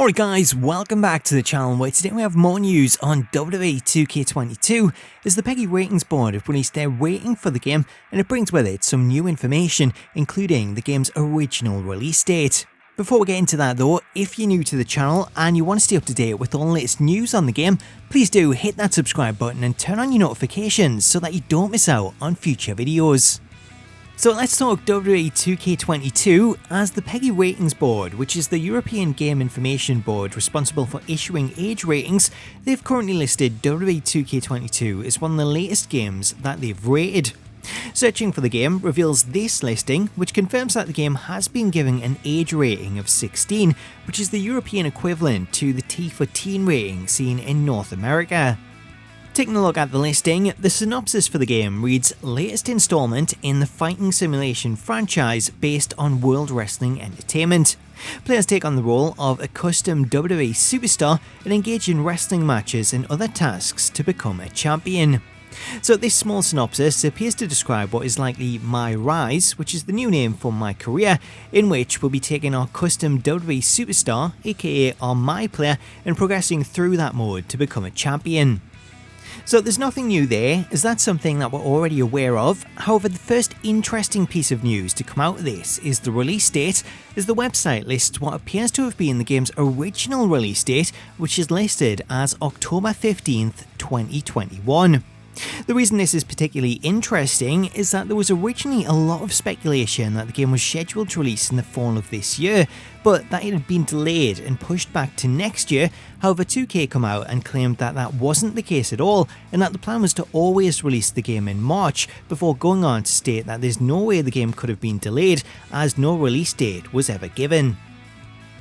Alright guys, welcome back to the channel where today we have more news on WWE 2K22 as the Peggy ratings board have released their rating for the game, and it brings with it some new information including the game's original release date. Before we get into that though, if you're new to the channel and you want to stay up to date with all the latest news on the game, please do hit that subscribe button and turn on your notifications so that you don't miss out on future videos. So let's talk WWE 2K22 as the Peggy ratings board, which is the European Game Information Board responsible for issuing age ratings. They've currently listed WWE 2K22 as one of the latest games that they've rated. Searching for the game reveals this listing, which confirms that the game has been given an age rating of 16, which is the European equivalent to the T for teen rating seen in North America. Taking a look at the listing, the synopsis for the game reads, latest installment in the fighting simulation franchise based on World Wrestling Entertainment. Players take on the role of a custom WWE superstar and engage in wrestling matches and other tasks to become a champion. So this small synopsis appears to describe what is likely my rise, which is the new name for my career, in which we'll be taking our custom WWE superstar, aka our my player, and progressing through that mode to become a champion. So there's nothing new there, as that's something that we're already aware of. However, the first interesting piece of news to come out of this is the release date, as the website lists what appears to have been the game's original release date, which is listed as October 15th, 2021. The reason this is particularly interesting is that there was originally a lot of speculation that the game was scheduled to release in the fall of this year, but that it had been delayed and pushed back to next year. However, 2K come out and claimed that that wasn't the case at all, and that the plan was to always release the game in March, before going on to state that there's no way the game could have been delayed, as no release date was ever given.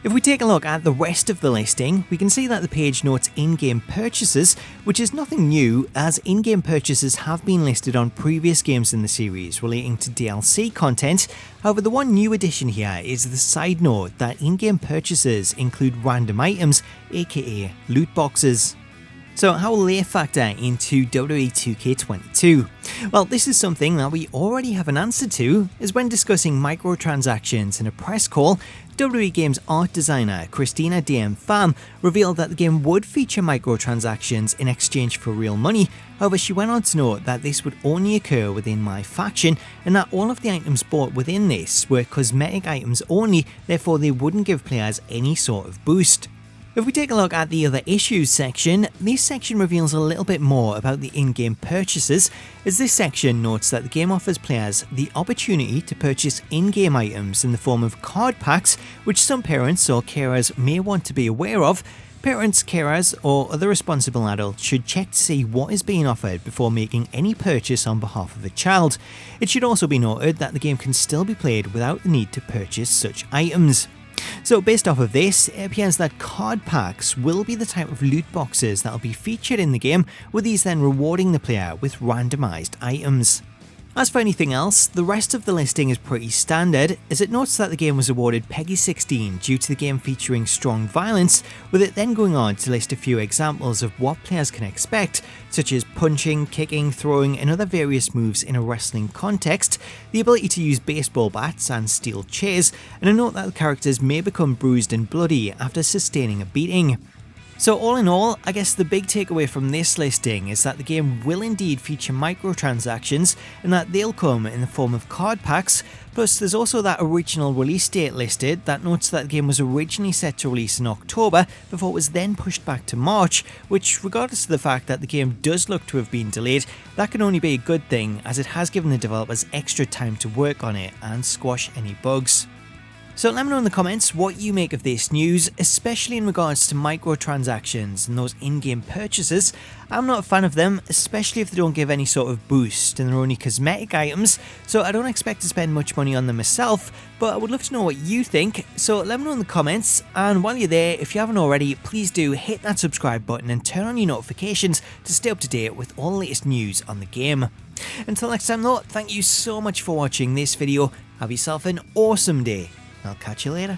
If we take a look at the rest of the listing, we can see that the page notes in-game purchases, which is nothing new as in-game purchases have been listed on previous games in the series relating to DLC content. However, the one new addition here is the side note that in-game purchases include random items, aka loot boxes. So how will they factor into WWE 2K22? Well, this is something that we already have an answer to, as when discussing microtransactions in a press call, WWE Games art designer Christina DM Pham revealed that the game would feature microtransactions in exchange for real money. However, she went on to note that this would only occur within my faction, and that all of the items bought within this were cosmetic items only, therefore they wouldn't give players any sort of boost. If we take a look at the other issues section, this section reveals a little bit more about the in-game purchases, as this section notes that the game offers players the opportunity to purchase in-game items in the form of card packs, which some parents or carers may want to be aware of. Parents, carers, or other responsible adults should check to see what is being offered before making any purchase on behalf of a child. It should also be noted that the game can still be played without the need to purchase such items. So based off of this, it appears that card packs will be the type of loot boxes that will be featured in the game, with these then rewarding the player with randomised items. As for anything else, the rest of the listing is pretty standard, as it notes that the game was awarded PEGI 16 due to the game featuring strong violence, with it then going on to list a few examples of what players can expect, such as punching, kicking, throwing and other various moves in a wrestling context, the ability to use baseball bats and steel chairs, and a note that the characters may become bruised and bloody after sustaining a beating. So all in all, I guess the big takeaway from this listing is that the game will indeed feature microtransactions, and that they'll come in the form of card packs. Plus there's also that original release date listed that notes that the game was originally set to release in October before it was then pushed back to March, which regardless of the fact that the game does look to have been delayed, that can only be a good thing, as it has given the developers extra time to work on it and squash any bugs. So let me know in the comments what you make of this news, especially in regards to microtransactions and those in-game purchases. I'm not a fan of them, especially if they don't give any sort of boost and they're only cosmetic items, so I don't expect to spend much money on them myself, but I would love to know what you think, so let me know in the comments. And while you're there, if you haven't already, please do hit that subscribe button and turn on your notifications to stay up to date with all the latest news on the game. Until next time though, thank you so much for watching this video, have yourself an awesome day. I'll catch you later.